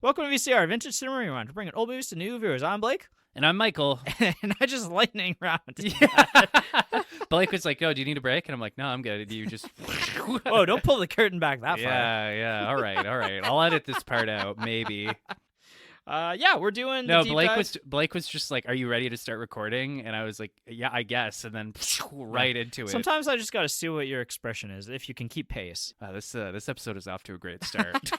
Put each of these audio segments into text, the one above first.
Welcome to VCR, Vintage Cinema Rewind. We're bringing old movies to new viewers. I'm Blake. And I'm Michael. And I just lightning round. Yeah. Blake was like, "Oh, do you need a break?" And I'm like, "No, I'm good." You just Whoa, don't pull the curtain back that far. Yeah. All right. I'll edit this part out, maybe. Yeah, we're doing No, the deep dive. Blake was just like, "Are you ready to start recording?" And I was like, "Yeah, I guess." And then right into it. Sometimes I just got to see what your expression is, if you can keep pace. This episode is off to a great start.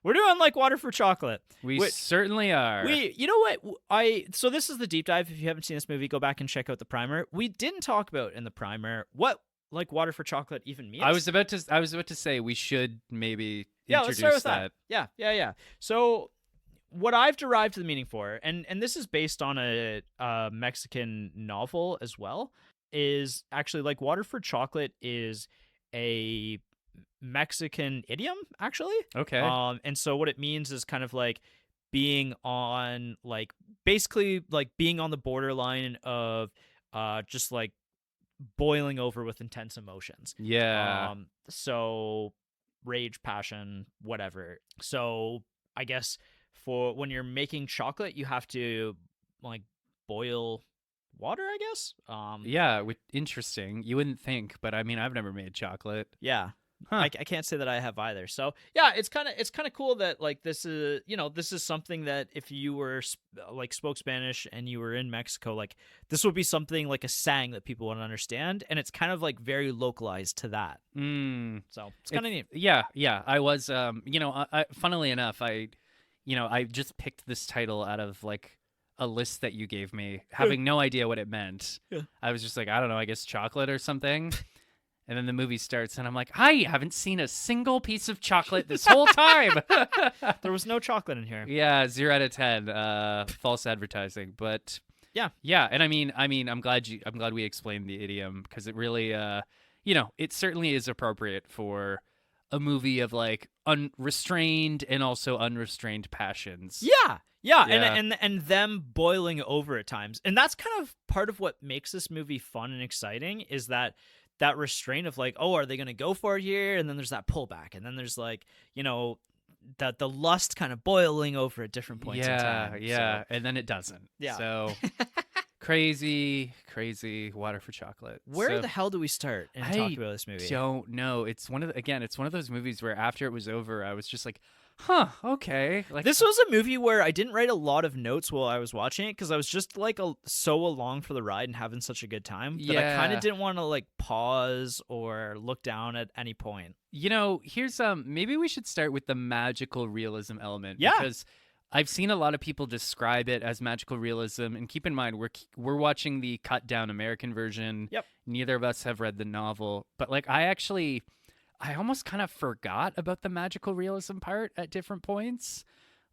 We're doing like water for chocolate. We certainly are. You know what? So this is the deep dive. If you haven't seen this movie, go back and check out the primer. We didn't talk about in the primer what like water for chocolate even means. I was about to say we should maybe let's start with that. Yeah. So what I've derived the meaning for, and this is based on a Mexican novel as well, is actually like water for chocolate is a Mexican idiom, actually. Okay. And so what it means is kind of like being on like basically like being on the borderline of just like boiling over with intense emotions. Yeah. So rage, passion, whatever. So I guess for when you're making chocolate, you have to like boil water, I guess. Yeah, interesting. You wouldn't think, but I mean, I've never made chocolate. Yeah. Huh. I can't say that I have either. So yeah, it's kind of cool that like this is something that if you were like spoke Spanish and you were in Mexico, like this would be something like a saying that people would understand, and it's kind of like very localized to that. So it's kind of neat. Yeah. I was funnily enough, I just picked this title out of like a list that you gave me, having no idea what it meant. Yeah. I was just like, I don't know, I guess chocolate or something. And then the movie starts, and I'm like, I haven't seen a single piece of chocolate this whole time. There was no chocolate in here. Yeah, 0 out of 10. False advertising, but yeah. And I mean, I'm glad we explained the idiom, because it really, it certainly is appropriate for a movie of like unrestrained and also unrestrained passions. Yeah. And them boiling over at times, and that's kind of part of what makes this movie fun and exciting, is that restraint of like, oh, are they going to go for it here? And then there's that pullback. And then there's like, that the lust kind of boiling over at different points in time. Yeah. So. And then it doesn't. Yeah. So crazy water for chocolate. Where the hell do we start and talk about this movie? I don't know. It's one of those movies where after it was over, I was just like, huh, okay. Like, this was a movie where I didn't write a lot of notes while I was watching it, because I was just like so along for the ride and having such a good time that I kind of didn't want to like pause or look down at any point. Here's maybe we should start with the magical realism element. Yeah. Because I've seen a lot of people describe it as magical realism, and keep in mind we're watching the cut down American version. Yep. Neither of us have read the novel, but like I almost kind of forgot about the magical realism part at different points.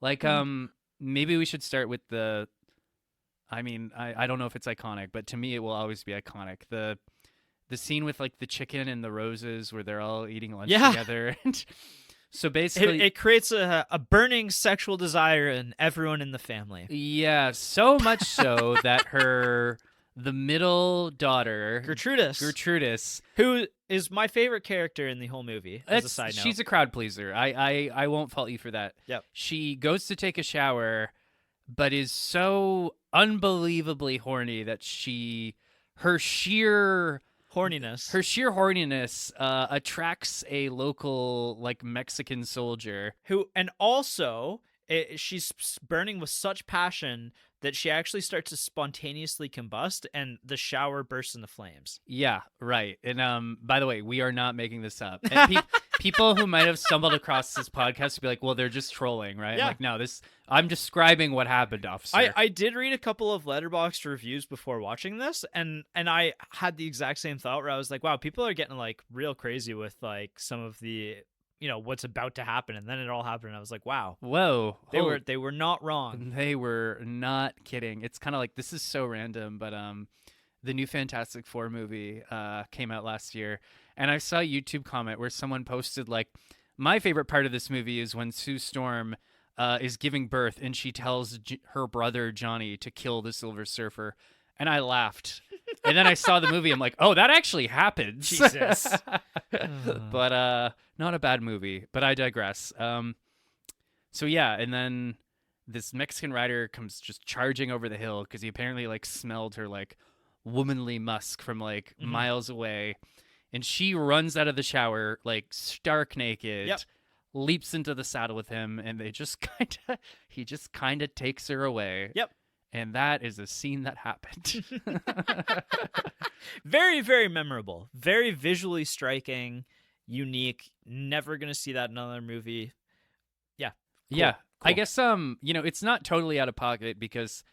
Like, maybe we should start with I don't know if it's iconic, but to me it will always be iconic. The scene with like the chicken and the roses where they're all eating lunch together. And so basically it creates a burning sexual desire in everyone in the family. Yeah, so much so that the middle daughter, Gertrudis, who is my favorite character in the whole movie, as a side note. She's a crowd pleaser. I won't fault you for that. Yep. She goes to take a shower, but is so unbelievably horny that her sheer horniness attracts a local like Mexican soldier and also she's burning with such passion that she actually starts to spontaneously combust, and the shower bursts into flames. Yeah, right. And by the way, we are not making this up. And people who might have stumbled across this podcast would be like, well, they're just trolling, right? Yeah. Like, no, I'm describing what happened, officer. I did read a couple of Letterboxd reviews before watching this, and I had the exact same thought where I was like, wow, people are getting like real crazy with like some of the what's about to happen, and then it all happened, and I was like, wow, whoa, they were not wrong. They were not kidding. It's kind of like, this is so random, but the new Fantastic Four movie came out last year, and I saw a YouTube comment where someone posted like, my favorite part of this movie is when Sue Storm is giving birth and she tells her brother Johnny to kill the Silver Surfer, and I laughed. And then I saw the movie. I'm like, oh, that actually happens. Jesus. But not a bad movie. But I digress. So yeah, and then this Mexican rider comes just charging over the hill because he apparently like smelled her like womanly musk from like Mhm. miles away, and she runs out of the shower like stark Yep. naked, leaps into the saddle with him, and they just kind of he just kind of takes her away. Yep. And that is a scene that happened. Very, very memorable. Very visually striking, unique. Never gonna see that in another movie. Yeah. Cool. Yeah. I Cool. guess it's not totally out of pocket because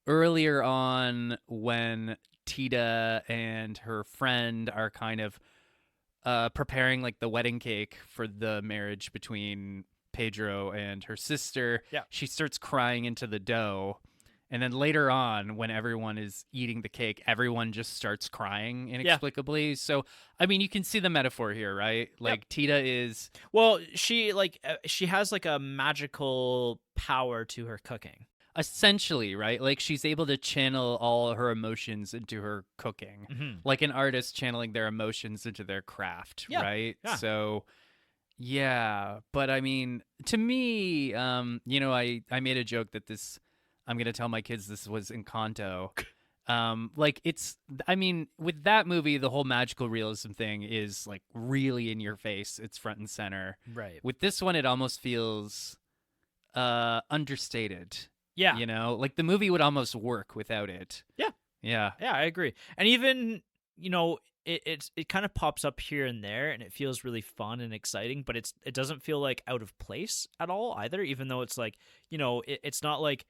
earlier on when Tita and her friend are kind of preparing like the wedding cake for the marriage between Pedro and her sister, Yeah. she starts crying into the dough. And then later on, when everyone is eating the cake, everyone just starts crying inexplicably. So, I mean, you can see the metaphor here, right? Like Tita is Well, she has like a magical power to her cooking. essentially, right? Like she's able to channel all her emotions into her cooking, Mhm. like an artist channeling their emotions into their craft, Yeah. right? Yeah. So, yeah, but I mean, to me, I made a joke that this I'm gonna tell my kids this was Encanto. Like I mean, with that movie, the whole magical realism thing is like really in your face. It's front and center. Right. With this one, it almost feels understated. Yeah. You know, like the movie would almost work without it. Yeah. Yeah. Yeah, I agree. And even, it kind of pops up here and there and it feels really fun and exciting, but it doesn't feel like out of place at all either, even though it's like, it's not like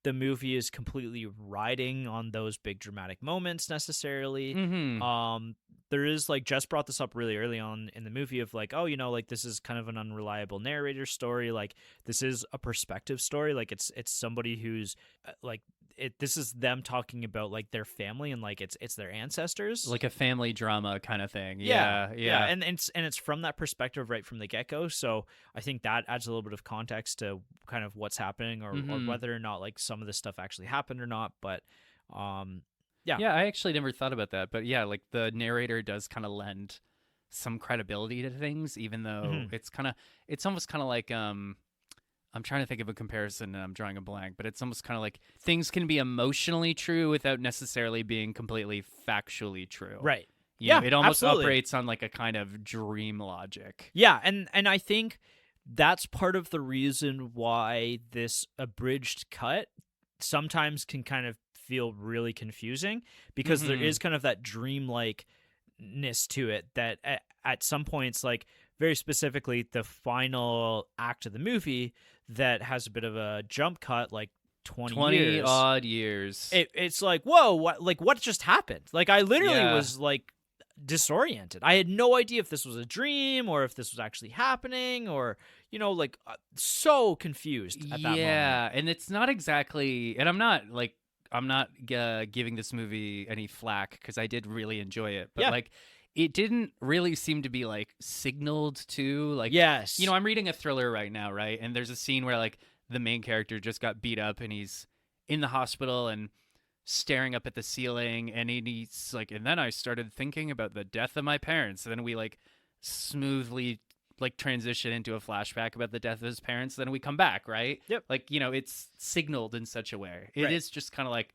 the movie is completely riding on those big dramatic moments necessarily. Mm-hmm. There is like Jess brought this up really early on in the movie of like, oh, like this is kind of an unreliable narrator story. Like this is a perspective story. Like it's somebody who's like this is them talking about like their family and like it's their ancestors, Like a family drama kind of thing. yeah, Yeah. and it's from that perspective right from the get-go. So I think that adds a little bit of context to kind of what's happening or whether or not like some of this stuff actually happened or not. But yeah, I actually never thought about that, but yeah, like the narrator does kind of lend some credibility to things, even though it's almost kind of like I'm trying to think of a comparison and I'm drawing a blank, but it's almost kind of like things can be emotionally true without necessarily being completely factually true. right. You know, Yeah, it almost absolutely. operates on like a kind of dream logic. Yeah, and I think that's part of the reason why this abridged cut sometimes can kind of feel really confusing because there is kind of that dreamlikeness to it that at some points, like very specifically the final act of the movie that has a bit of a jump cut, like 20 years. odd years. It's like, whoa, what just happened? Like I literally was like disoriented. I had no idea if this was a dream or if this was actually happening or like so confused at that moment. Yeah, and it's not exactly, and I'm not giving this movie any flack because I did really enjoy it, but like it didn't really seem to be like signaled to like. Yes, I'm reading a thriller right now, right? And there's a scene where like the main character just got beat up and he's in the hospital and staring up at the ceiling, and he's like, and then I started thinking about the death of my parents, and then we like smoothly like transition into a flashback about the death of his parents, then we come back, right? Yep. Like, it's signaled in such a way. It Right. is just kind of like,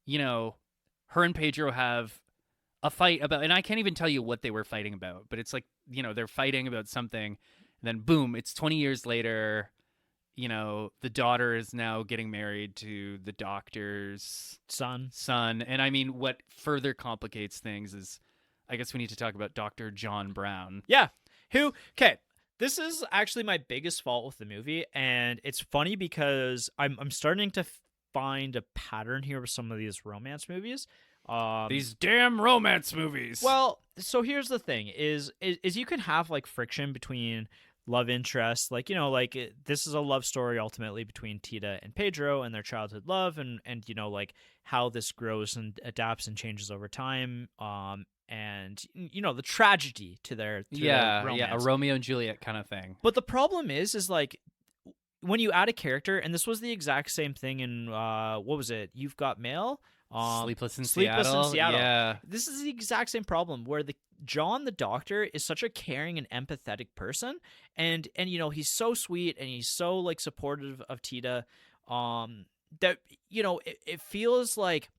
her and Pedro have a fight about, and I can't even tell you what they were fighting about, but it's like, they're fighting about something, and then boom, it's 20 years later. The daughter is now getting married to the doctor's son. And I mean, what further complicates things is, I guess we need to talk about Dr. John Brown. Yeah. Okay, this is actually my biggest fault with the movie, and it's funny because I'm starting to find a pattern here with some of these romance movies. These damn romance movies. Well, so here's the thing: is you can have like friction between love interests, like this is a love story ultimately between Tita and Pedro and their childhood love, and like how this grows and adapts and changes over time. And the tragedy to their romance. a Romeo and Juliet kind of thing. But the problem is like when you add a character, and this was the exact same thing in what was it? You've Got Mail. Sleepless in Seattle. Seattle. Yeah. This is the exact same problem where John the doctor is such a caring and empathetic person, and he's so sweet and he's so like supportive of Tita, that it feels like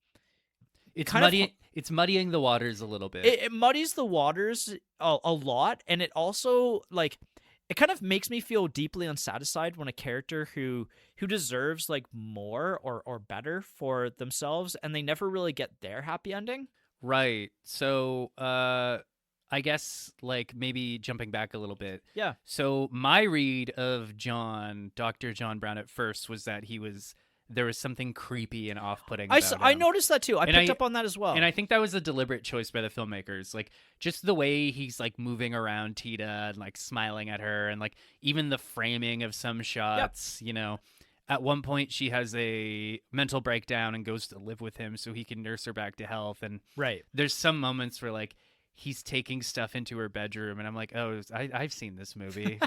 It's kind of it's muddying the waters a little bit. it muddies the waters a lot, and it also like it kind of makes me feel deeply unsatisfied when a character who deserves like more or better for themselves, and they never really get their happy ending. Right. So, I guess like maybe jumping back a little bit. Yeah. So my read of John, Dr. John Brown at first was that there was something creepy and off-putting about I him. noticed that too. I picked up on that as well. And I think that was a deliberate choice by the filmmakers. Like just the way he's like moving around Tita and like smiling at her, and like even the framing of some shots, At one point she has a mental breakdown and goes to live with him so he can nurse her back to health, and right. there's some moments where like he's taking stuff into her bedroom, and I'm like, oh, I've seen this movie,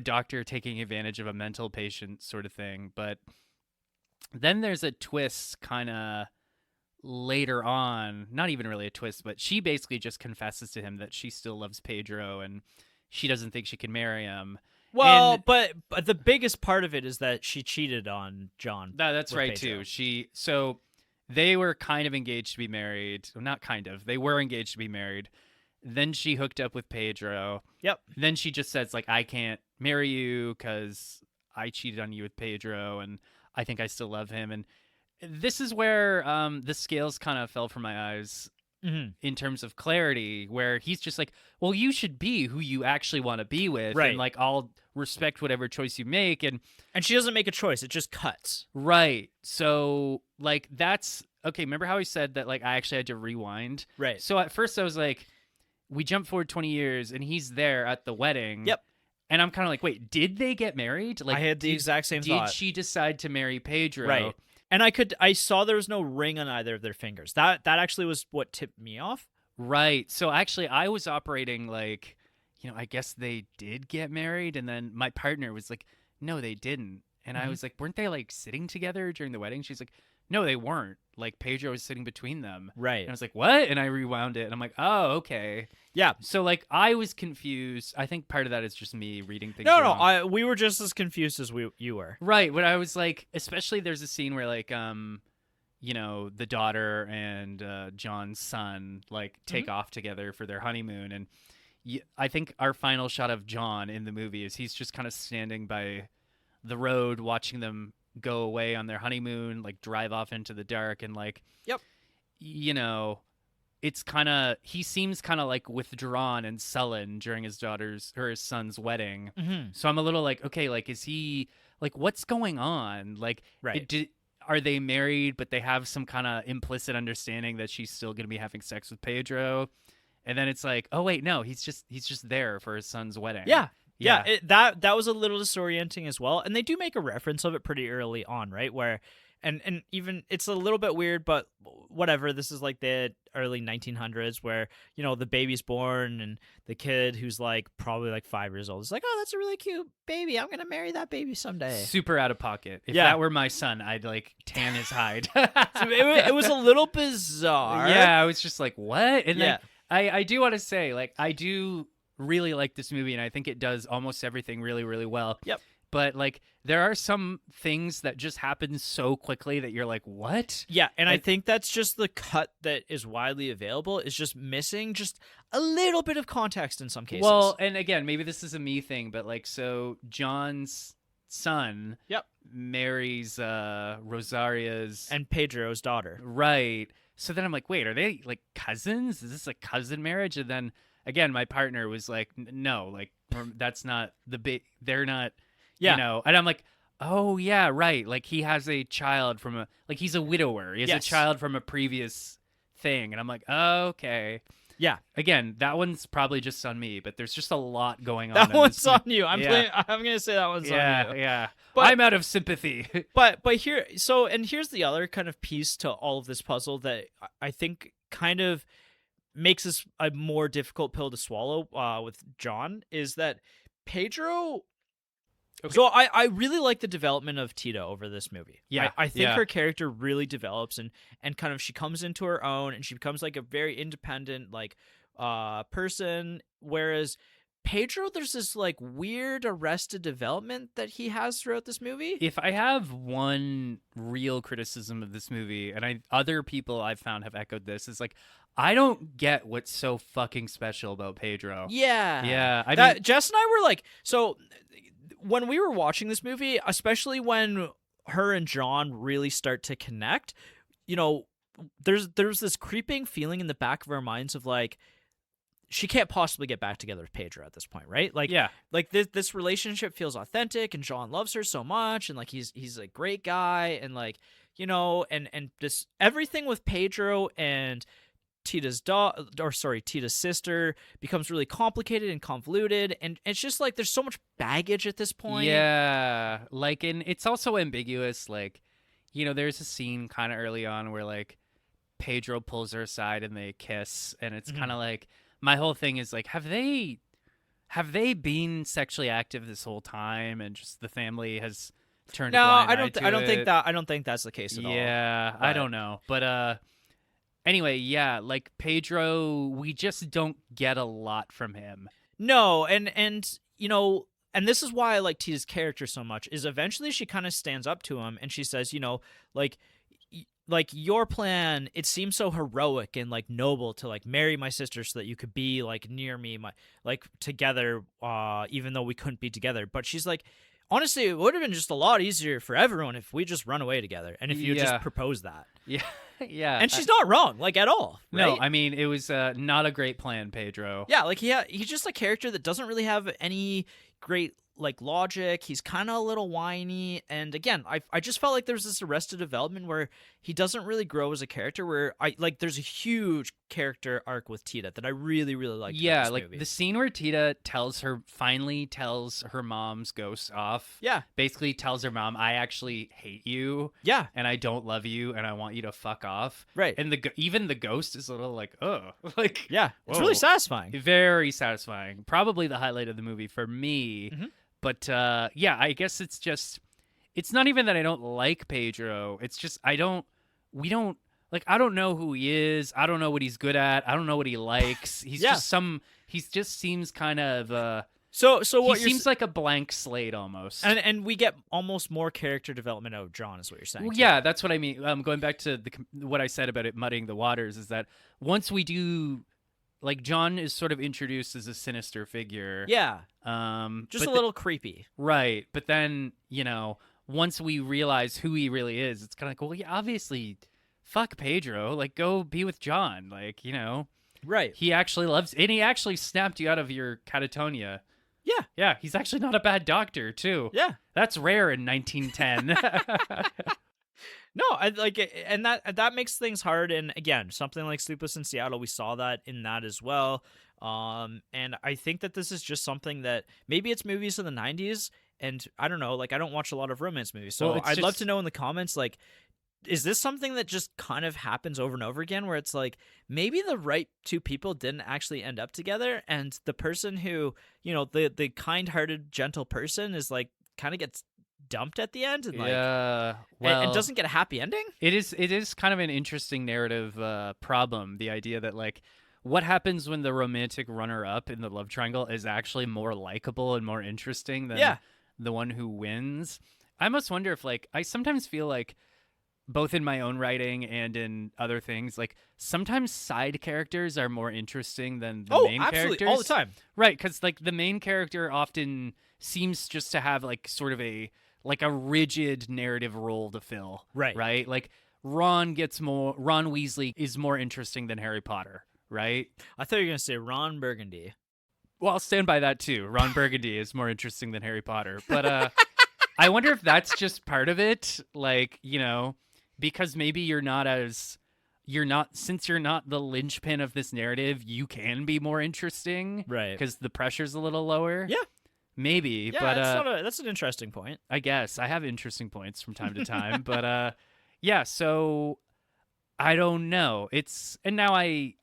doctor taking advantage of a mental patient sort of thing. But then there's a twist kind of later on, not even really a twist, but she basically just confesses to him that she still loves Pedro and she doesn't think she can marry him. Well, but the biggest part of it is that she cheated on John. That's right Pedro. too. So they were kind of engaged to be married. Well, not kind of. They were engaged to be married. Then she hooked up with Pedro. Yep. Then she just says like, I can't marry you because I cheated on you with Pedro, and I think I still love him. And this is where the scales kind of fell from my eyes. Mm-hmm. In terms of clarity, where he's just like, well, you should be who you actually want to be with, right. And like I'll respect whatever choice you make, and she doesn't make a choice, it just cuts. Right. So like that's okay. Remember how he said that like I actually had to rewind? Right. So at first I was like, we jump forward 20 years and he's there at the wedding. Yep. And I'm kind of like, wait, did they get married? Like I had the exact same thought. Did she decide to marry Pedro? Right. And I saw there was no ring on either of their fingers. That actually was what tipped me off. Right. So actually I was operating like, I guess they did get married. And then my partner was like, no, they didn't. And I was like, weren't they like sitting together during the wedding? She's like, no, they weren't. Like Pedro was sitting between them. Right. And I was like, what? And I rewound it and I'm like, oh, okay. Yeah. So like I was confused. I think part of that is just me reading things wrong. No, we were just as confused as you were. Right. But I was like, especially there's a scene where like, the daughter and John's son like take off together for their honeymoon. And I think our final shot of John in the movie is he's just kind of standing by the road watching them go away on their honeymoon, like drive off into the dark, and like, yep, it's kind of, he seems kind of like withdrawn and sullen during his son's wedding. Mm-hmm. So I'm a little like, okay, like is he like, what's going on? Like, right. Are they married but they have some kind of implicit understanding that she's still going to be having sex with Pedro? And then it's like, oh wait, no, he's just there for his son's wedding. Yeah. Yeah, that was a little disorienting as well, and they do make a reference of it pretty early on, right? Where, and even it's a little bit weird, but whatever. This is like the early 1900s, where the baby's born, and the kid who's like probably like 5 years old is like, oh, that's a really cute baby. I'm gonna marry that baby someday. Super out of pocket. If that were my son, I'd like tan his hide. So it was a little bizarre. Yeah, I was just like, what? And then I do want to say, like, I do really like this movie, and I think it does almost everything really, really well. Yep. But like there are some things that just happen so quickly that you're like, what? Yeah, and I think that's just the cut that is widely available is just missing just a little bit of context in some cases. Well, and again, maybe this is a me thing, but like, so John's son marries Rosaria's and Pedro's daughter. Right. So then I'm like, wait, are they like cousins? Is this a cousin marriage? And then again, my partner was like, no, like that's not they're not, and I'm like, oh yeah, right. Like he has a child from he's a widower. He has a child from a previous thing. And I'm like, oh, okay. Yeah. Again, that one's probably just on me, but there's just a lot going on. That one's on you. I'm going to say that one's on you. Yeah. But I'm out of sympathy. but here's the other kind of piece to all of this puzzle that I think kind of makes this a more difficult pill to swallow with John, is that Pedro... So I really like the development of Tita over this movie. Yeah, I think yeah. her character really develops and kind of she comes into her own and she becomes like a very independent like person. Whereas Pedro, there's this like weird arrested development that he has throughout this movie. If I have one real criticism of this movie, and other people I've found have echoed this, is like I don't get what's so fucking special about Pedro. Yeah. Yeah, I That mean, Jess and I were like, so when we were watching this movie, especially when her and John really start to connect, you know, there's this creeping feeling in the back of our minds of like she can't possibly get back together with Pedro at this point, right? Like, yeah, like this relationship feels authentic, and John loves her so much, and like he's a great guy, and like and this everything with Pedro and Tita's Tita's sister becomes really complicated and convoluted, and it's just like there's so much baggage at this point. yeah. Like, and it's also ambiguous. Like, there's a scene kind of early on where like Pedro pulls her aside and they kiss, and it's kind of like my whole thing is like, have they been sexually active this whole time, and just the family has turned? No, a blind I eye don't. to I don't think it? that. I don't think that's the case at all. Yeah, I don't know, but anyway, yeah, like Pedro, we just don't get a lot from him. No, and and this is why I like Tita's character so much. Is eventually she kind of stands up to him and she says, like like your plan, it seems so heroic and like noble to like marry my sister so that you could be like near me, like together, even though we couldn't be together. But she's like, honestly, it would have been just a lot easier for everyone if we just run away together and if you just propose that. Yeah, yeah. And she's not wrong, like at all. Right? No, I mean it was not a great plan, Pedro. Yeah, like he's just a character that doesn't really have any great like logic. He's kind of a little whiny, and again, I just felt like there's this arrested development where he doesn't really grow as a character. Where there's a huge character arc with Tita that I really liked. Yeah, about like this movie. the scene where Tita finally tells her mom's ghost off. Yeah, basically tells her mom, "I actually hate you. Yeah, and I don't love you, and I want you to fuck off." Right, and even the ghost is a little like, oh, like yeah, it's whoa. really satisfying. Very satisfying. Probably the highlight of the movie for me. Mm-hmm. But yeah, I guess it's not even that I don't like Pedro. It's just I don't know who he is. I don't know what he's good at. I don't know what he likes. He just seems kind of so what he seems like a blank slate almost. And we get almost more character development out of John is what you're saying. Well, yeah, that's what I mean. Going back to what I said about it muddying the waters is that once we do, like, John is sort of introduced as a sinister figure. Yeah. Just a little creepy. Right. But then, once we realize who he really is, it's kind of like, well, yeah, obviously, fuck Pedro. Like, go be with John. Like, Right. He actually loves, and he actually snapped you out of your catatonia. Yeah. Yeah. He's actually not a bad doctor, too. Yeah. That's rare in 1910. No, I like it, and that makes things hard. And again, something like Sleepless in Seattle, we saw that in that as well. And I think that this is just something that maybe it's movies in the 90s, and I don't know, like I don't watch a lot of romance movies, so I'd love to know in the comments, like, is this something that just kind of happens over and over again, where it's like maybe the right two people didn't actually end up together, and the person who, the kind-hearted, gentle person is like kind of gets dumped at the end, and like, yeah, well, and doesn't get a happy ending. It is kind of an interesting narrative problem. The idea that like what happens when the romantic runner-up in the love triangle is actually more likable and more interesting than the one who wins. I must wonder if like I sometimes feel like both in my own writing and in other things, like sometimes side characters are more interesting than the main characters. All the time. Right, because like the main character often seems just to have like sort of a rigid narrative role to fill. Right? Like Ron Weasley is more interesting than Harry Potter, right? I thought you were going to say Ron Burgundy. Well, I'll stand by that too. Ron Burgundy is more interesting than Harry Potter. But I wonder if that's just part of it. Like, because maybe since you're not the linchpin of this narrative, you can be more interesting. Right. Because the pressure's a little lower. Yeah. Maybe. Yeah, but that's an interesting point. I guess. I have interesting points from time to time. But yeah, so I don't know. And now I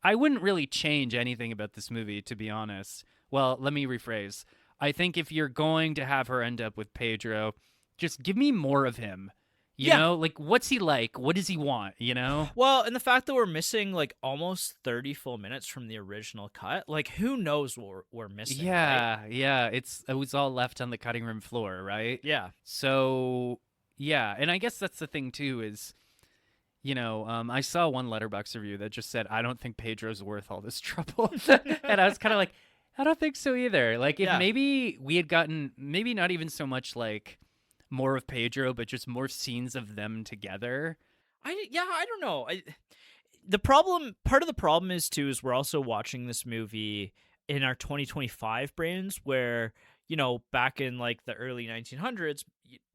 wouldn't really change anything about this movie, to be honest. Well, let me rephrase. I think if you're going to have her end up with Pedro, just give me more of him. You Yeah. know, like, what's he like? What does he want? You know? Well, and the fact that we're missing like almost 30 full minutes from the original cut, like who knows what we're missing, right? Yeah. It was all left on the cutting room floor, right? Yeah. So yeah, and I guess that's the thing too is, I saw one Letterboxd review that just said, I don't think Pedro's worth all this trouble. And I was kind of like, I don't think so either. Like, if Yeah. maybe we had gotten, maybe not even so much like more of Pedro, but just more scenes of them together. I don't know. Part of the problem is too, is we're also watching this movie in our 2025 brains where, back in like the early 1900s,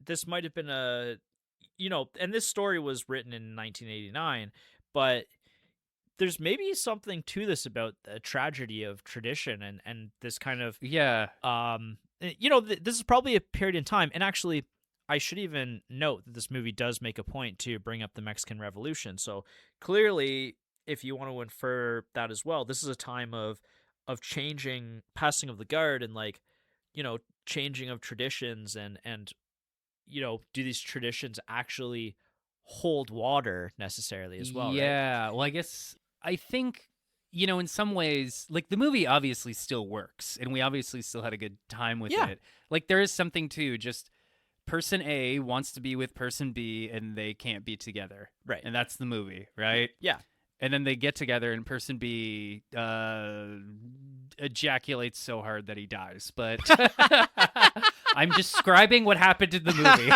this might have been and this story was written in 1989, but there's maybe something to this about the tragedy of tradition and this kind of Yeah. this is probably a period in time. And actually, I should even note that this movie does make a point to bring up the Mexican Revolution. So clearly, if you want to infer that as well, this is a time of changing, passing of the guard, and like, changing of traditions, and do these traditions actually hold water necessarily as well, right? Yeah. Well, I think, in some ways, like, the movie obviously still works, and we obviously still had a good time with Yeah. it. Like, there is something to just person A wants to be with person B, and they can't be together. Right. And that's the movie, right? Yeah. And then they get together, and person B ejaculates so hard that he dies. But I'm describing what happened in the movie.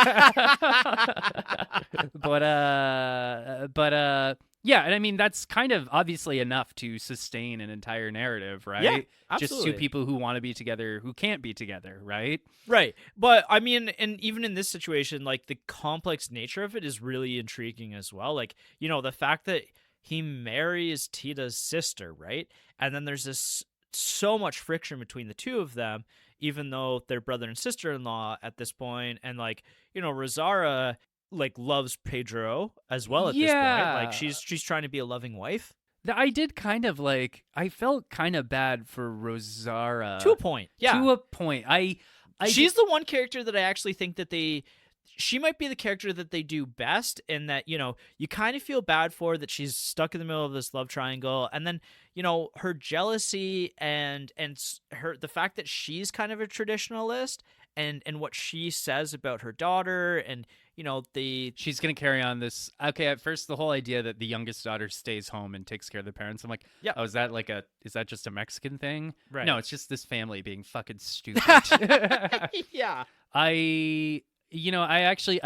but yeah, and I mean, that's kind of obviously enough to sustain an entire narrative, right? Yeah, Just absolutely. two people who want to be together who can't be together, right? Right. But I mean, and even in this situation, like the complex nature of it is really intriguing as well. Like, the fact that he marries Tita's sister, right? And then there's this so much friction between the two of them, even though they're brother and sister-in-law at this point. And like, Rosara like loves Pedro as well at this point. Like Yeah. she's trying to be a loving wife. I did kind of like, I felt kind of bad for Rosara. To a point. Yeah. To a point. She's the one character that I actually think that she might be the character that they do best, in that, you kind of feel bad for that she's stuck in the middle of this love triangle, and then, her jealousy and the fact that she's kind of a traditionalist, and what she says about her daughter, and she's gonna carry on this. Okay, at first the whole idea that the youngest daughter stays home and takes care of the parents, I'm like, yeah, oh, is that just a Mexican thing? Right. No, it's just this family being fucking stupid. Yeah. I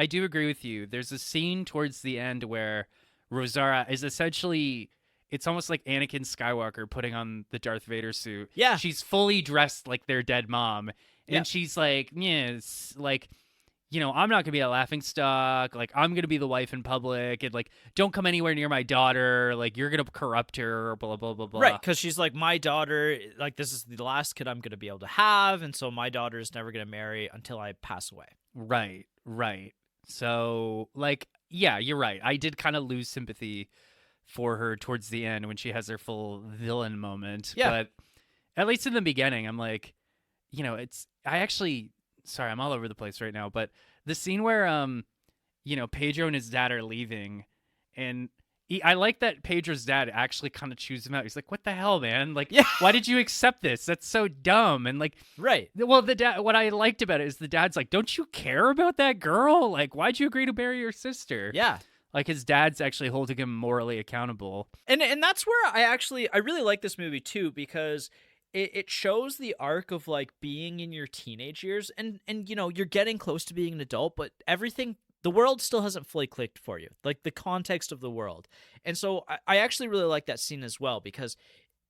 do agree with you. There's a scene towards the end where Rosara is essentially, it's almost like Anakin Skywalker putting on the Darth Vader suit. Yeah. She's fully dressed like their dead mom. And she's like, yes, like, I'm not going to be a laughing stock. Like, I'm going to be the wife in public. And, like, don't come anywhere near my daughter. Like, you're going to corrupt her, blah, blah, blah, blah. Right, because she's like, my daughter, like, this is the last kid I'm going to be able to have. And so my daughter is never going to marry until I pass away. Right. So, like, yeah, you're right. I did kind of lose sympathy for her towards the end when she has her full villain moment. Yeah. But at least in the beginning, I'm like, sorry, I'm all over the place right now, but the scene where, Pedro and his dad are leaving, and I like that Pedro's dad actually kind of chews him out. He's like, what the hell, man? Like, why did you accept this? That's so dumb. And like, right. Well, the dad, what I liked about it is the dad's like, don't you care about that girl? Like, why'd you agree to marry your sister? Yeah. Like, his dad's actually holding him morally accountable. And that's where I really like this movie too, because it shows the arc of like being in your teenage years, and you're getting close to being an adult, but the world still hasn't fully clicked for you, like the context of the world. And so I actually really like that scene as well, because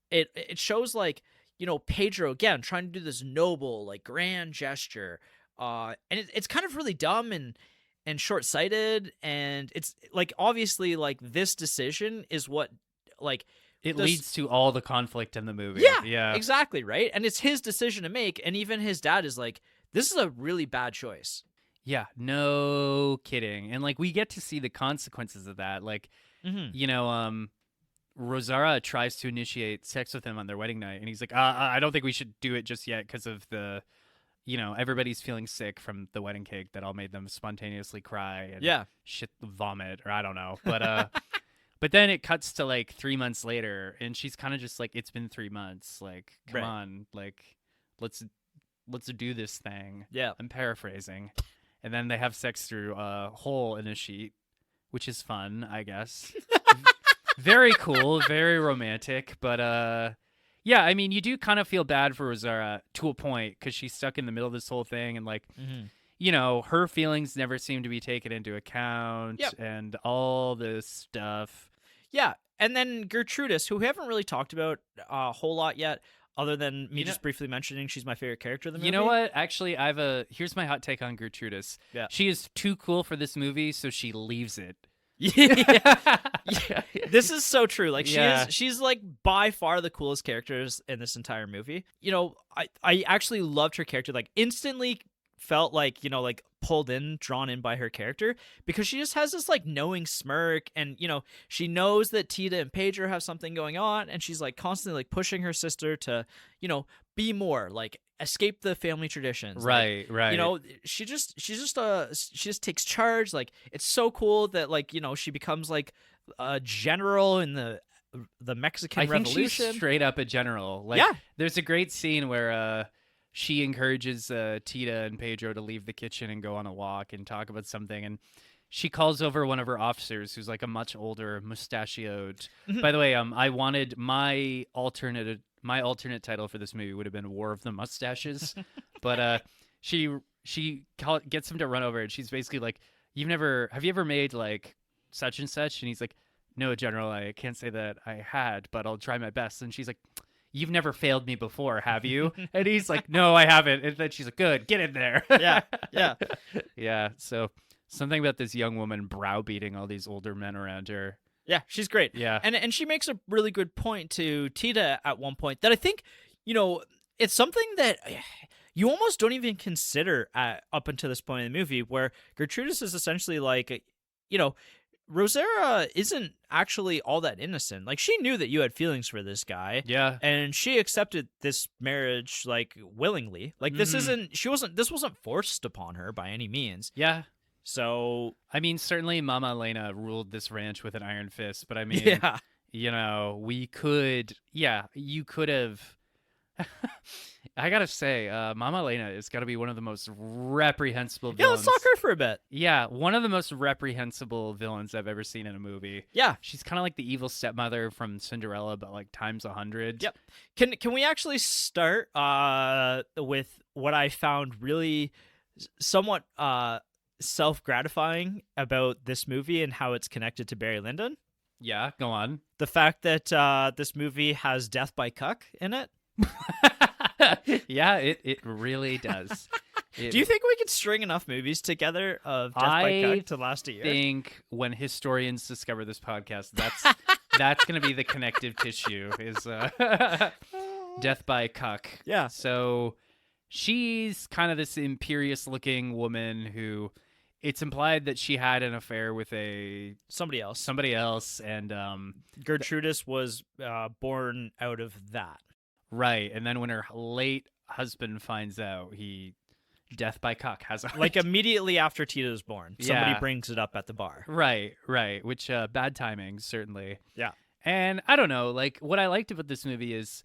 it shows like, Pedro again trying to do this noble, like, grand gesture, and it's kind of really dumb and short-sighted, and it's like, obviously, like, this decision is what, like, it leads to all the conflict in the movie. Yeah, exactly, right? And it's his decision to make, and even his dad is like, this is a really bad choice. Yeah, no kidding. And like, we get to see the consequences of that. Like, Rosara tries to initiate sex with him on their wedding night, and he's like, I don't think we should do it just yet because of the everybody's feeling sick from the wedding cake that all made them spontaneously cry and Yeah. shit vomit, or I don't know. But then it cuts to like 3 months later, and she's kind of just like, it's been 3 months. Like, come Right. on, like, let's do this thing. Yeah. I'm paraphrasing. And then they have sex through a hole in a sheet, which is fun, I guess. Very cool, very romantic. But yeah, I mean, you do kind of feel bad for Rosaura to a point, because she's stuck in the middle of this whole thing, and like, her feelings never seem to be taken into account, and all this stuff. Yeah, and then Gertrudis, who we haven't really talked about a whole lot yet, other than me just briefly mentioning she's my favorite character in the movie. You know what? Actually, here's my hot take on Gertrudis. Yeah. She is too cool for this movie, so she leaves it. Yeah. This is so true. Like, she's like by far the coolest characters in this entire movie. I actually loved her character. Like, instantly felt like, like pulled in, drawn in by her character, because she just has this like knowing smirk, and she knows that Tita and Pedro have something going on, and she's like constantly like pushing her sister to be more, like escape the family traditions. Right. She just takes charge. Like, it's so cool that like she becomes like a general in the Mexican Revolution. I think she's straight up a general. Like, there's a great scene where she encourages Tita and Pedro to leave the kitchen and go on a walk and talk about something. And she calls over one of her officers, who's like a much older, mustachioed. By the way, I wanted my alternate title for this movie would have been War of the Mustaches. But she gets him to run over, and she's basically like, have you ever made like such and such? And he's like, no, General, I can't say that I had, but I'll try my best. And she's like, you've never failed me before, have you? And he's like, no, I haven't. And then she's like, good, get in there. Yeah. Yeah. So something about this young woman browbeating all these older men around her. Yeah, she's great. Yeah. And she makes a really good point to Tita at one point that I think, it's something that you almost don't even consider up until this point in the movie, where Gertrudis is essentially like, Rosaura isn't actually all that innocent. Like, she knew that you had feelings for this guy. Yeah. And she accepted this marriage, like, willingly. Like, this wasn't forced upon her by any means. Yeah. So, I mean, certainly Mama Elena ruled this ranch with an iron fist, but I mean, you could have. I gotta say, Mama Elena is gotta be one of the most reprehensible villains. Yeah, let's talk her for a bit. Yeah, one of the most reprehensible villains I've ever seen in a movie. Yeah. She's kind of like the evil stepmother from Cinderella, but like times 100. Yep. Can we actually start with what I found really somewhat self-gratifying about this movie and how it's connected to Barry Lyndon? Yeah, go on. The fact that this movie has Death by Cuck in it. Yeah, it really does. Do you think we could string enough movies together of Death by Cuck to last a year? I think when historians discover this podcast, that's going to be the connective tissue, is Death by Cuck. Yeah. So she's kind of this imperious-looking woman who it's implied that she had an affair with somebody else, and Gertrudis was born out of that. Right, and then when her late husband finds out, Death by Cuck has a heart. Like immediately after Tita was born, somebody brings it up at the bar. Right, which bad timing, certainly. Yeah. And I don't know, like, what I liked about this movie is,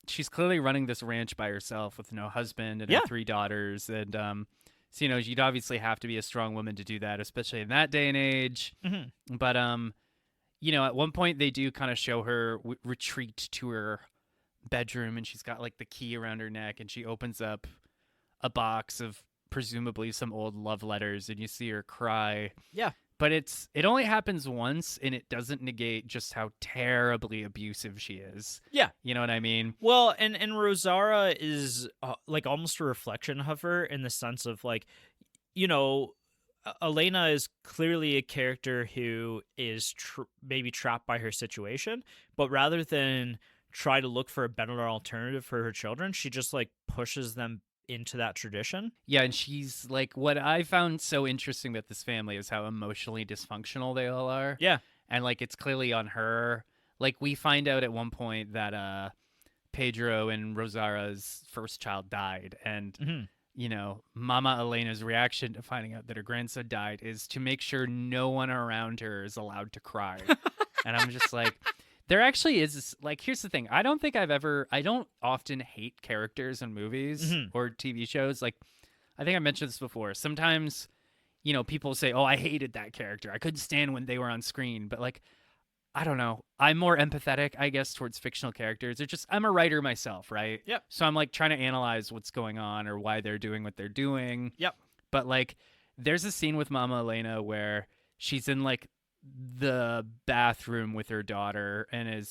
she's clearly running this ranch by herself with no husband and her 3 daughters, and so, you'd obviously have to be a strong woman to do that, especially in that day and age. Mm-hmm. But at one point they do kind of show her retreat to her bedroom, and she's got like the key around her neck, and she opens up a box of presumably some old love letters, and you see her cry. Yeah. But it only happens once, and it doesn't negate just how terribly abusive she is. Yeah. You know what I mean? Well, and Rosaura is like almost a reflection of her, in the sense of like, Elena is clearly a character who is maybe trapped by her situation, but rather than try to look for a better alternative for her children, she just like pushes them into that tradition. Yeah, and she's like, what I found so interesting about this family is how emotionally dysfunctional they all are. Yeah. And like, it's clearly on her. Like, we find out at one point that Pedro and Rosara's first child died, and Mhm. you know, Mama Elena's reaction to finding out that her grandson died is to make sure no one around her is allowed to cry. And I'm just like, there actually is, like, here's the thing. I don't often hate characters in movies Mhm. or TV shows. Like, I think I mentioned this before. Sometimes, you know, people say, oh, I hated that character. I couldn't stand when they were on screen. But, like, I don't know. I'm more empathetic, I guess, towards fictional characters. It's just, I'm a writer myself, right? Yep. So I'm like trying to analyze what's going on or why they're doing what they're doing. Yep. But like, there's a scene with Mama Elena where she's in like the bathroom with her daughter, and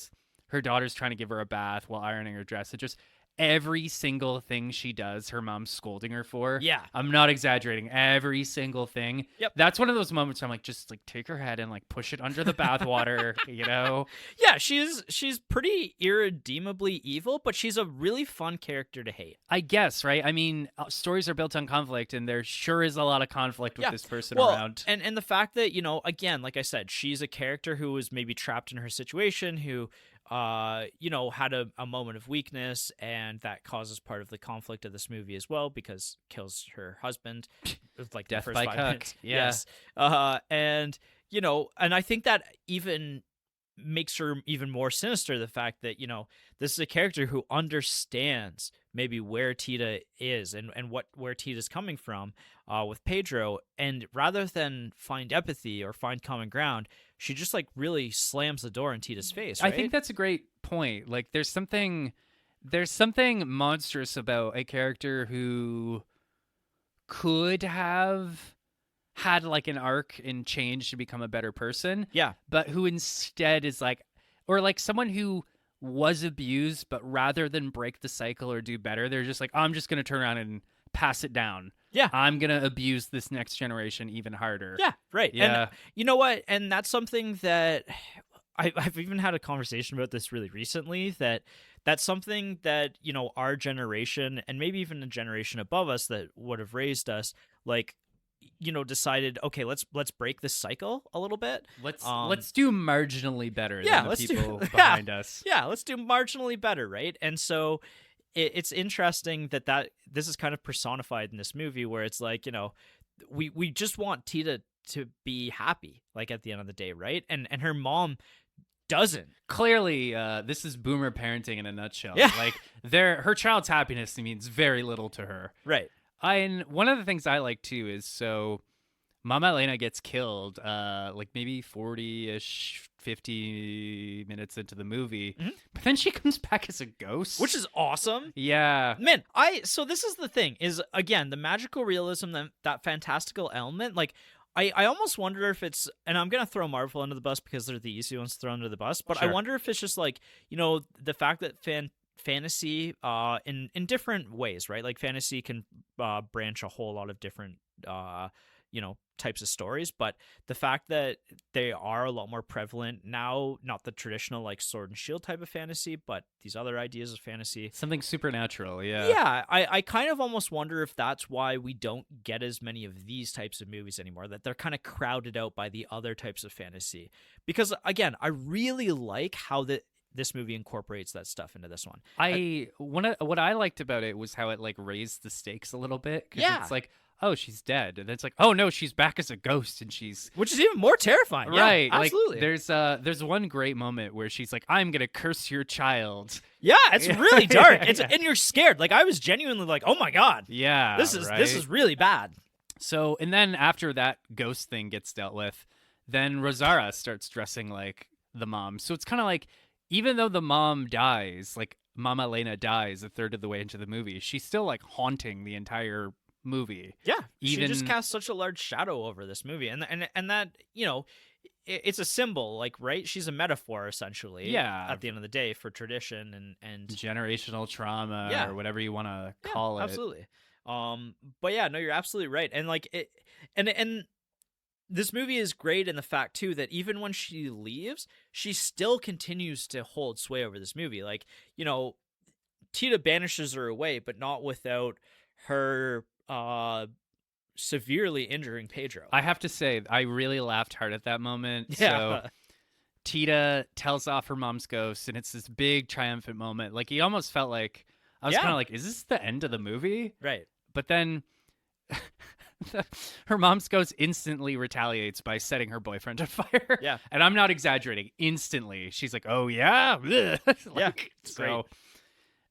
her daughter's trying to give her a bath while ironing her dress. It just, every single thing she does, her mom's scolding her for. Yeah. I'm not exaggerating. Every single thing. Yep. That's one of those moments where I'm like, just like take her head and like push it under the bathwater, you know? Yeah, she's pretty irredeemably evil, but she's a really fun character to hate. I guess, right? I mean, stories are built on conflict, and there sure is a lot of conflict with this person well, around. And the fact that, you know, again, like I said, she's a character who was maybe trapped in her situation, who you know, had a moment of weakness, and that causes part of the conflict of this movie as well, because kills her husband with like Death the first by 5 cuck. minutes. Yeah. Yes. And you know, and I think that even makes her even more sinister, the fact that, you know, this is a character who understands maybe where Tita is and where Tita's coming from with Pedro, and rather than find empathy or find common ground, she just like really slams the door in Tita's face, right? I think that's a great point. Like, there's something monstrous about a character who could have had like an arc and change to become a better person. Yeah. But who instead is like, or like someone who was abused, but rather than break the cycle or do better, they're just like, oh, I'm just going to turn around and pass it down. Yeah. I'm going to abuse this next generation even harder. Yeah, right. Yeah. And you know what? And that's something that I've even had a conversation about this really recently, that's something that, you know, our generation and maybe even a generation above us that would have raised us, like, you know, decided, okay, let's break this cycle a little bit. Let's do marginally better Yeah, than let's the do- people yeah. behind us. Yeah, let's do marginally better, right? And so it's interesting that this is kind of personified in this movie, where it's like, you know, we just want Tita to be happy, like, at the end of the day, right? And her mom doesn't. Clearly, this is boomer parenting in a nutshell. Yeah. Like, her child's happiness means very little to her. Right. And one of the things I like too is, so Mama Elena gets killed, like maybe 40-ish, 50 minutes into the movie, Mhm. but then she comes back as a ghost, Which is awesome. yeah, Man, so this is the thing, is, again, the magical realism, that fantastical element, like, I almost wonder if it's, and I'm going to throw Marvel under the bus because they're the easy ones to throw under the bus, but I Sure. wonder if it's just like, you know, the fact that fantasy in different ways, right? Like, fantasy can branch a whole lot of different you know, types of stories, but the fact that they are a lot more prevalent now, not the traditional like sword and shield type of fantasy, but these other ideas of fantasy, something supernatural. yeah, I kind of almost wonder if that's why we don't get as many of these types of movies anymore, that they're kind of crowded out by the other types of fantasy. Because again, I really like how this movie incorporates that stuff into this one. What I liked about it was how it like raised the stakes a little bit. 'Cause Yeah. it's like, oh, she's dead, and then it's like, oh no, she's back as a ghost, and she's Which is even more terrifying. right. Yeah, absolutely. Like, there's one great moment where she's like, I'm gonna curse your child. Yeah, it's really dark. And you're scared. Like, I was genuinely like, oh my god, Yeah, this is right? really bad. So, and then after that ghost thing gets dealt with, then Rosara starts dressing like the mom. So it's kind of like, even though the mom dies, like Mama Elena dies a third of the way into the movie, she's still like haunting the entire movie. Yeah, she just Even- casts such a large shadow over this movie, and that, you know, it's a symbol, like, right? She's a metaphor essentially. Yeah. At the end of the day, for tradition and Generational trauma, Yeah. or whatever you want to yeah, call it. absolutely. But yeah, no, you're absolutely right, and like it, and this movie is great in the fact too that even when she leaves, she still continues to hold sway over this movie. Like, you know, Tita banishes her away, but not without her severely injuring Pedro. I have to say, I really laughed hard at that moment. Yeah. So Tita tells off her mom's ghost, and it's this big triumphant moment. Like, you almost felt like, I was kind of like, is this the end of the movie? Right. But then her mom's ghost instantly retaliates by setting her boyfriend on fire. Yeah. And I'm not exaggerating. Instantly. She's like, oh, yeah? Yeah, it's great.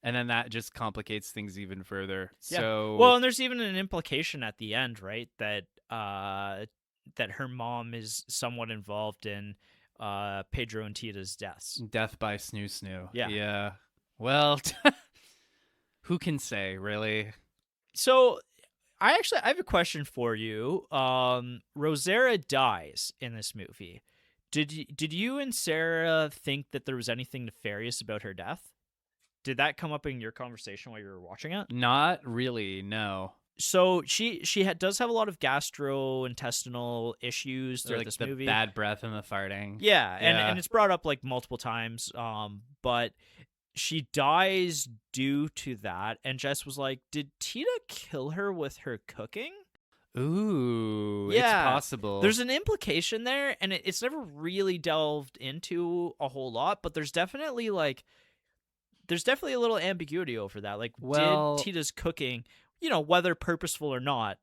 And then that just complicates things even further. Yeah. So, well, and there's even an implication at the end, right? That that her mom is somewhat involved in Pedro and Tita's deaths. death by snoo snoo. Yeah. Yeah. Well, who can say, really? So I have a question for you. Rosera dies in this movie. Did you and Sarah think that there was anything nefarious about her death? Did that come up in your conversation while you were watching it? Not really, no. So she does have a lot of gastrointestinal issues throughout Like this the movie. bad breath and the farting. Yeah, Yeah. and it's brought up like multiple times. But she dies due to that, and Jess was like, "Did Tita kill her with her cooking?" Ooh, Yeah. it's possible. There's an implication there, and it's never really delved into a whole lot, but there's definitely a little ambiguity over that. Like, Well- did Tita's cooking, whether purposeful or not,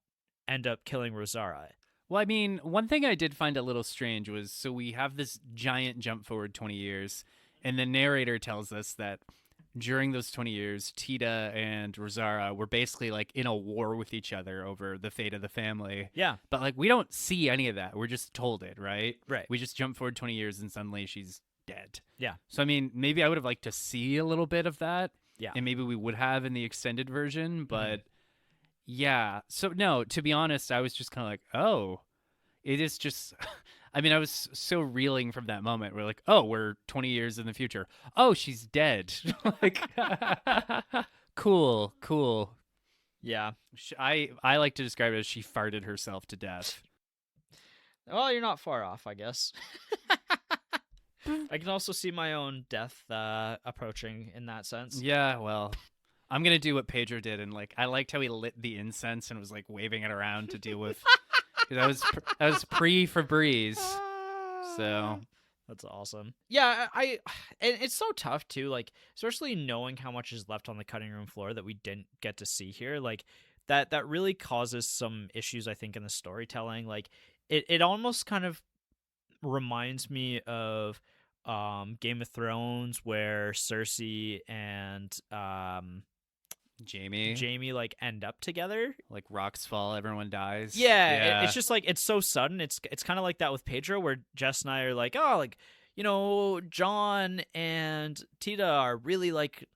end up killing Rosara? Well, I mean, one thing I did find a little strange was, so we have this giant jump forward 20 years, and the narrator tells us that during those 20 years, Tita and Rosara were basically like in a war with each other over the fate of the family. Yeah. But like, we don't see any of that. We're just told it, right? Right. We just jump forward 20 years and suddenly she's dead. Yeah. So, I mean, maybe I would have liked to see a little bit of that. Yeah. And maybe we would have in the extended version, but yeah. So, no, to be honest, I was just kind of like, oh, it is just, I mean, I was so reeling from that moment. We're like, oh, we're 20 years in the future. Oh, she's dead. Like, cool. Yeah. I like to describe it as she farted herself to death. Well, you're not far off, I guess. I can also see my own death approaching in that sense. Yeah, well, I'm going to do what Pedro did. And like, I liked how he lit the incense and was like waving it around to deal with. that was pre-Febreze. So that's awesome. Yeah, and it's so tough too, like, especially knowing how much is left on the cutting room floor that we didn't get to see here. Like, that really causes some issues, I think, in the storytelling. Like, it almost kind of reminds me of Game of Thrones, where Cersei and Jamie like end up together. Like, rocks fall, everyone dies. Yeah. It's just like, it's so sudden. It's kind of like that with Pedro, where Jess and I are like, oh, like, John and Tita are really like,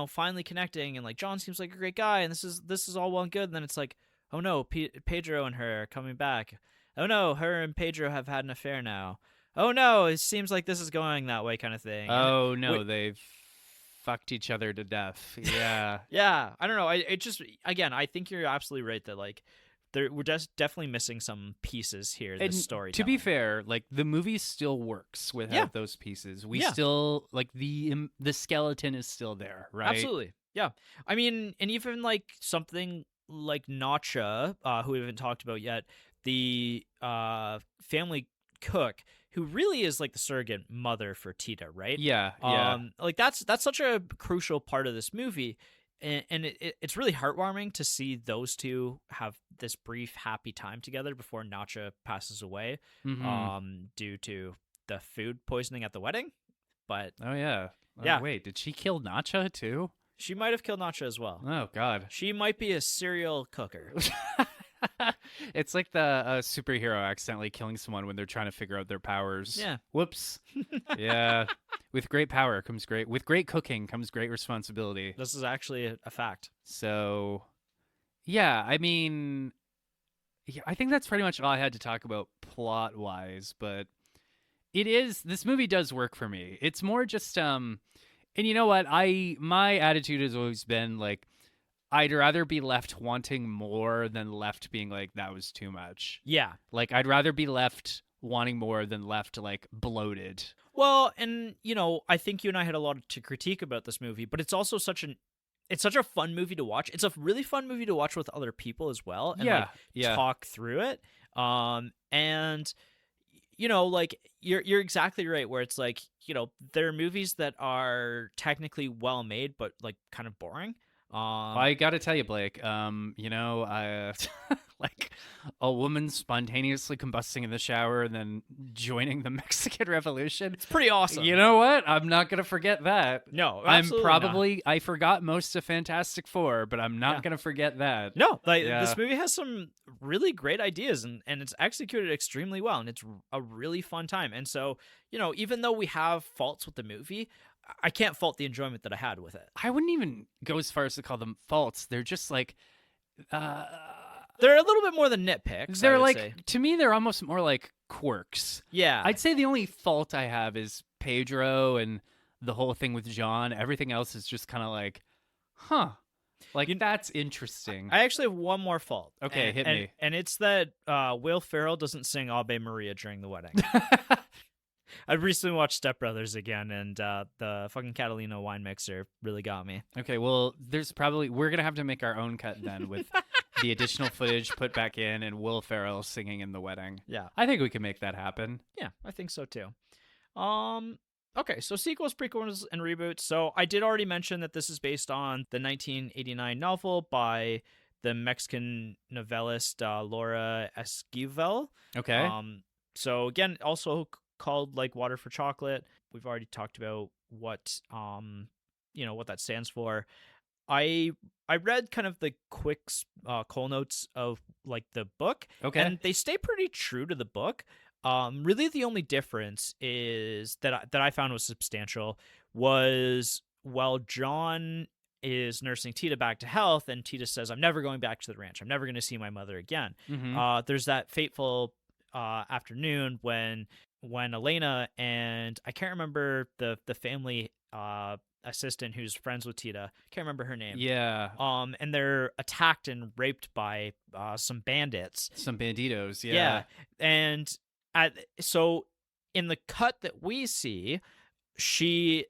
finally connecting, and like John seems like a great guy, and this is all well and good. And then it's like, oh no, Pedro and her are coming back. Oh no, her and Pedro have had an affair now. Oh no, it seems like this is going that way, kind of thing. Oh no, they've fucked each other to death. Yeah. Yeah, I don't know. I think you're absolutely right that like we're just definitely missing some pieces here. The story. To be fair, like, the movie still works without those pieces. We still like the skeleton is still there, right? Absolutely. Yeah. I mean, and even like something like Nacha, who we haven't talked about yet, the family cook, who really is like the surrogate mother for Tita, right? Yeah. Like, that's such a crucial part of this movie, and it's really heartwarming to see those two have this brief happy time together before Nacha passes away, due to the food poisoning at the wedding. But yeah. Wait, did she kill Nacha too? She might have killed Nacha as well. Oh God. She might be a serial cooker. It's like the superhero accidentally killing someone when they're trying to figure out their powers. Yeah. Whoops. Yeah. With great cooking comes great responsibility. This is actually a fact. So, yeah, I mean, I think that's pretty much all I had to talk about plot-wise, but this movie does work for me. It's more just, and you know what? My attitude has always been like, I'd rather be left wanting more than left being like, that was too much. Yeah. Like, I'd rather be left wanting more than left like bloated. Well, and I think you and I had a lot to critique about this movie, but it's also such a fun movie to watch. It's a really fun movie to watch with other people as well, and talk through it. And like you're exactly right. Where it's like, there are movies that are technically well made, but like kind of boring. I gotta tell you, Blake. I like a woman spontaneously combusting in the shower and then joining the Mexican Revolution. It's pretty awesome. You know what? I'm not gonna forget that. No, I'm absolutely probably I forgot most of Fantastic Four, but I'm not gonna forget that. No, like this movie has some really great ideas, and it's executed extremely well, and it's a really fun time. And so, even though we have faults with the movie, I can't fault the enjoyment that I had with it. I wouldn't even go as far as to call them faults. They're just like, they're a little bit more than nitpicks. They're like, say. To me, they're almost more like quirks. Yeah. I'd say the only fault I have is Pedro and the whole thing with John. Everything else is just kind of like, huh. Like, that's interesting. I actually have one more fault. Okay, hit me. And it's that Will Ferrell doesn't sing Ave Maria during the wedding. I recently watched Step Brothers again, and the fucking Catalina wine mixer really got me. Okay, well, we're going to have to make our own cut then with the additional footage put back in and Will Ferrell singing in the wedding. Yeah. I think we can make that happen. Yeah, I think so too. Okay, so sequels, prequels, and reboots. So I did already mention that this is based on the 1989 novel by the Mexican novelist Laura Esquivel. Okay. So again, also called like Water for Chocolate. We've already talked about what what that stands for. I read kind of the quick call notes of like the book. Okay. And they stay pretty true to the book. Really the only difference is that I found was substantial was while John is nursing Tita back to health, and Tita says, "I'm never going back to the ranch. I'm never going to see my mother again." Mm-hmm. There's that fateful afternoon when Elena and I can't remember the family assistant who's friends with Tita. Can't remember her name. Yeah. And they're attacked and raped by some bandits. Some banditos. Yeah. Yeah. And so in the cut that we see, she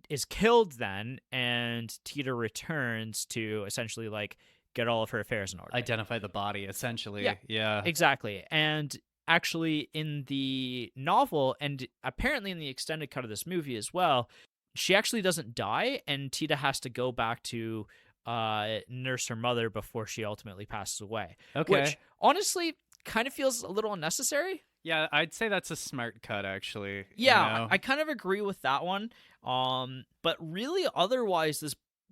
is killed then, and Tita returns to essentially like get all of her affairs in order. Identify the body, essentially. Yeah. Exactly. And actually in the novel, and apparently in the extended cut of this movie as well, she actually doesn't die, and Tita has to go back to nurse her mother before she ultimately passes away. Okay. Which honestly kind of feels a little unnecessary. Yeah, I'd say that's a smart cut, actually. Yeah, I kind of agree with that one. But really, otherwise,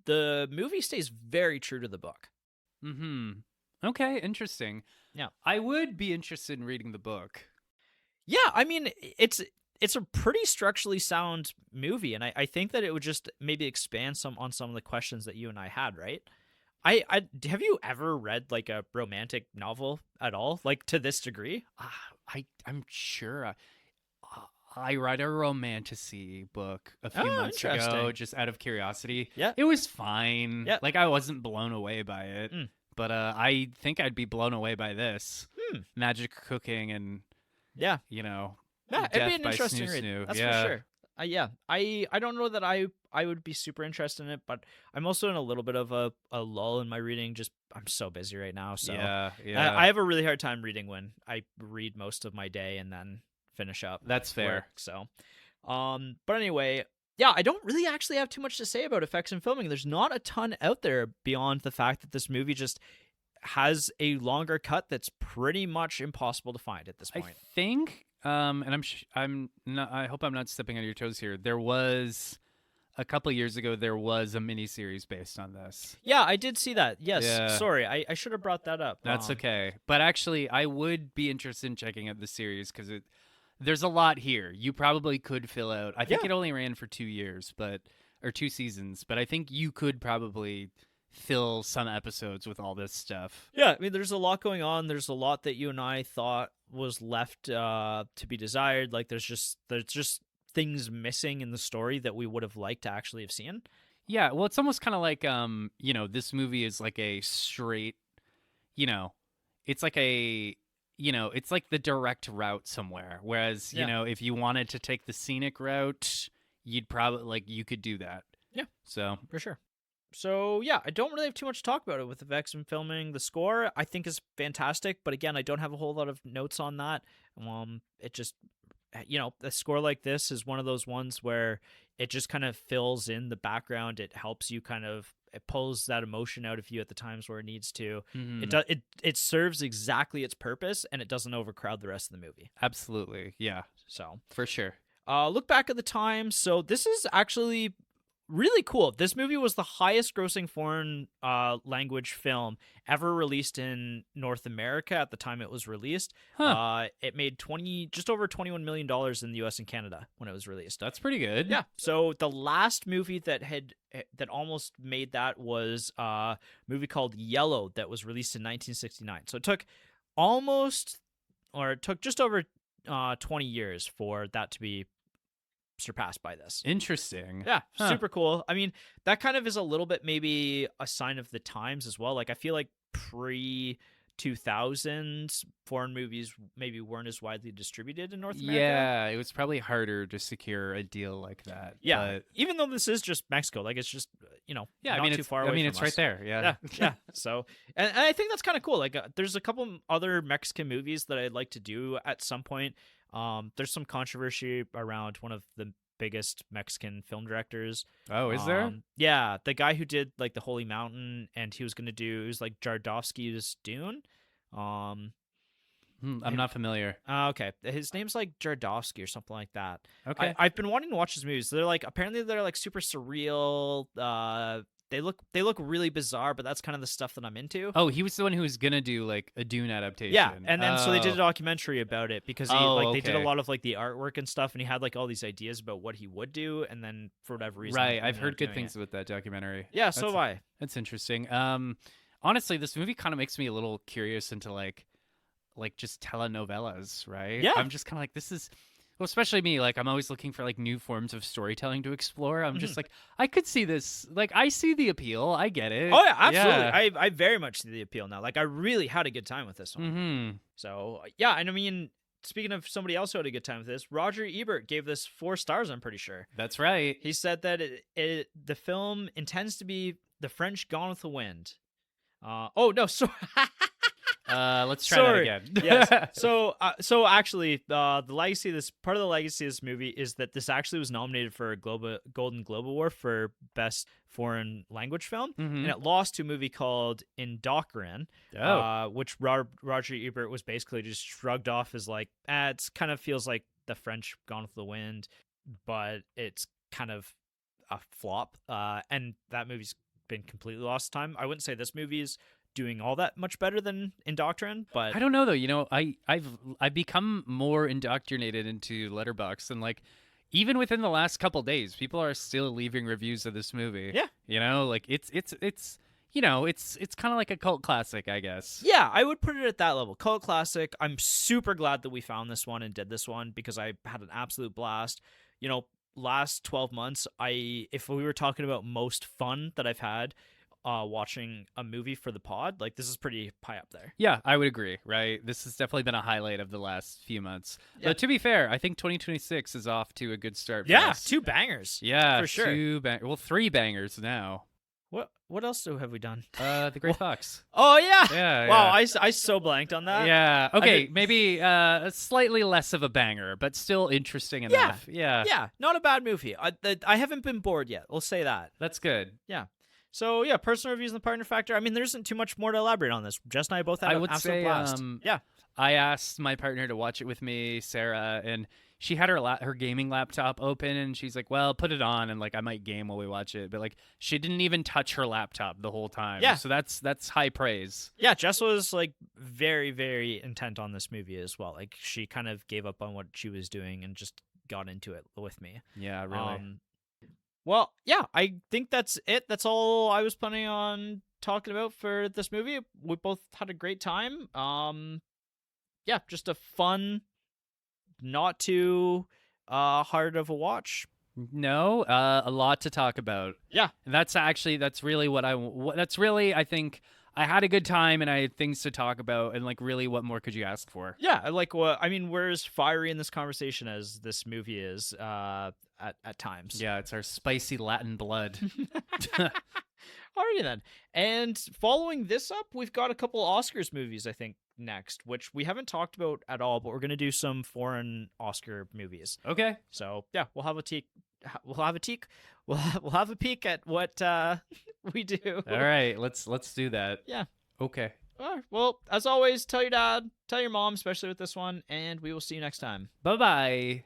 the movie stays very true to the book. Mm-hmm. Okay, interesting. Yeah, I would be interested in reading the book. Yeah, I mean, it's a pretty structurally sound movie, and I think that it would just maybe expand on some of the questions that you and I had, right? I have you ever read like a romantic novel at all, like to this degree? I'm sure I read a romantasy book a few months ago, just out of curiosity. Yeah, it was fine. Yeah, like I wasn't blown away by it, but I think I'd be blown away by this magic cooking and yeah, death it'd be an by interesting snoo read. snoo. That's for sure. I don't know that I would be super interested in it, but I'm also in a little bit of a lull in my reading. Just I'm so busy right now, so yeah. I have a really hard time reading when I read most of my day and then finish up. That's fair. Work, so, but anyway, yeah, I don't really actually have too much to say about effects and filming. There's not a ton out there beyond the fact that this movie just has a longer cut that's pretty much impossible to find at this point. I think. And I'm not. I hope I'm not stepping on your toes here. There was a couple years ago. There was a miniseries based on this. Yeah, I did see that. Yes, Yeah. Sorry, I should have brought that up. That's okay. But actually, I would be interested in checking out the series because there's a lot here. You probably could fill out. I think it only ran for 2 years, or 2 seasons. But I think you could probably fill some episodes with all this stuff. Yeah, I mean, there's a lot going on. There's a lot that you and I thought was left to be desired. Like there's just things missing in the story that we would have liked to actually have seen. Yeah, well, it's almost kind of like this movie is like a straight, it's like it's like the direct route somewhere. Whereas if you wanted to take the scenic route, you'd probably you could do that. Yeah, so for sure. So yeah, I don't really have too much to talk about it with the Vexen filming. The score I think is fantastic, but again, I don't have a whole lot of notes on that. It just, a score like this is one of those ones where it just kind of fills in the background. It helps you it pulls that emotion out of you at the times where it needs to. Mhm. It serves exactly its purpose, and it doesn't overcrowd the rest of the movie. Absolutely. Yeah, So, for sure. look back at the time. So this is actually really cool. This movie was the highest grossing foreign language film ever released in North America at the time it was released. Huh. It made just over $21 million in the US and Canada when it was released. That's pretty good. Yeah. So the last movie that almost made that was a movie called Yellow that was released in 1969. So it took just over 20 years for that to be surpassed by this. Interesting. Yeah, Huh. super cool. I mean, that kind of is a little bit maybe a sign of the times as well. Like, I feel like pre 2000s foreign movies maybe weren't as widely distributed in North America. Yeah, it was probably harder to secure a deal like that. Yeah, but... even though this is just Mexico, like it's just yeah, not too far away. it's from right us. there. Yeah, yeah. So, and I think that's kind of cool. Like, there's a couple other Mexican movies that I'd like to do at some point. There's some controversy around one of the biggest Mexican film directors. Oh, is there? Yeah, the guy who did like the Holy Mountain, and he was like Jardovsky's Dune. I'm not familiar. Okay, his name's like Jardovsky or something like that. Okay. I've been wanting to watch his movies. They're like super surreal. They look really bizarre, but that's kind of the stuff that I'm into. Oh, he was the one who was gonna do like a Dune adaptation. Yeah, and then so they did a documentary about it because they did a okay. lot of like the artwork and stuff, and he had like all these ideas about what he would do, and then for whatever reason, Right, I've heard good things about that documentary. Yeah, so have I. That's interesting. Honestly, this movie kind of makes me a little curious into like just telenovelas, right? Yeah. I'm just kind of like, this is, well, especially me, like I'm always looking for like new forms of storytelling to explore. I'm just like, I could see this. Like, I see the appeal. I get it. Oh yeah, absolutely. Yeah. I very much see the appeal now. Like, I really had a good time with this one. Mm-hmm. So yeah, and I mean, speaking of somebody else who had a good time with this, Roger Ebert gave this 4 stars. I'm pretty sure. That's right. He said that the film intends to be the French Gone with the Wind. Oh no, so Let's try that again. Yes. So actually, the legacy of this part of the legacy of this movie is that this actually was nominated for a Golden Globe Award for Best Foreign Language Film, and it lost to a movie called Indoctrin, which Roger Ebert was basically just shrugged off as like, it kind of feels like the French Gone with the Wind, but it's kind of a flop. And that movie's been completely lost to time. I wouldn't say this movie is doing all that much better than Indoctrin, but I don't know though. You know, I've become more indoctrinated into Letterboxd, and like even within the last couple days, people are still leaving reviews of this movie. Yeah, you know, like it's you know, it's kind of like a cult classic, I guess. Yeah, I would put it at that level. Cult classic. I'm super glad that we found this one and did this one because I had an absolute blast. You know, last 12 months, if we were talking about most fun that I've had watching a movie for the pod, like this is pretty high up there. Yeah, I would agree, right? This has definitely been a highlight of the last few months. Yeah. But to be fair, I think 2026 is off to a good start for Yeah, us. 2 bangers. Yeah, for sure. 3 bangers now. What else have we done? The Gray Fox. Oh yeah. Yeah. Wow, yeah. I so blanked on that. Yeah. Okay, maybe slightly less of a banger, but still interesting enough. Yeah. Yeah, not a bad movie. I haven't been bored yet. We'll say that. That's good. Yeah. So yeah, personal reviews and the partner factor. I mean, there isn't too much more to elaborate on this. Jess and I both had an absolute blast. Yeah. I asked my partner to watch it with me, Sarah, and she had her gaming laptop open, and she's like, "Well, put it on, and like I might game while we watch it." But like, she didn't even touch her laptop the whole time. Yeah. So that's high praise. Yeah, Jess was like very, very intent on this movie as well. Like she kind of gave up on what she was doing and just got into it with me. Yeah, really. Well, yeah, I think that's it. That's all I was planning on talking about for this movie. We both had a great time. Yeah, just a fun, not too hard of a watch. No, a lot to talk about. Yeah, that's really I think I had a good time and I had things to talk about, and like really, what more could you ask for? Yeah, like we're as fiery in this conversation as this movie is at times. Yeah, it's our spicy Latin blood. Alrighty then. And following this up, we've got a couple Oscars movies, I think, next, which we haven't talked about at all, but we're gonna do some foreign Oscar movies. Okay. So yeah, we'll have a teak. We'll have a teak. We'll have a peek at what we do. All right, let's do that. Yeah. Okay. All right. Well, as always, tell your dad, tell your mom, especially with this one, and we will see you next time. Bye-bye.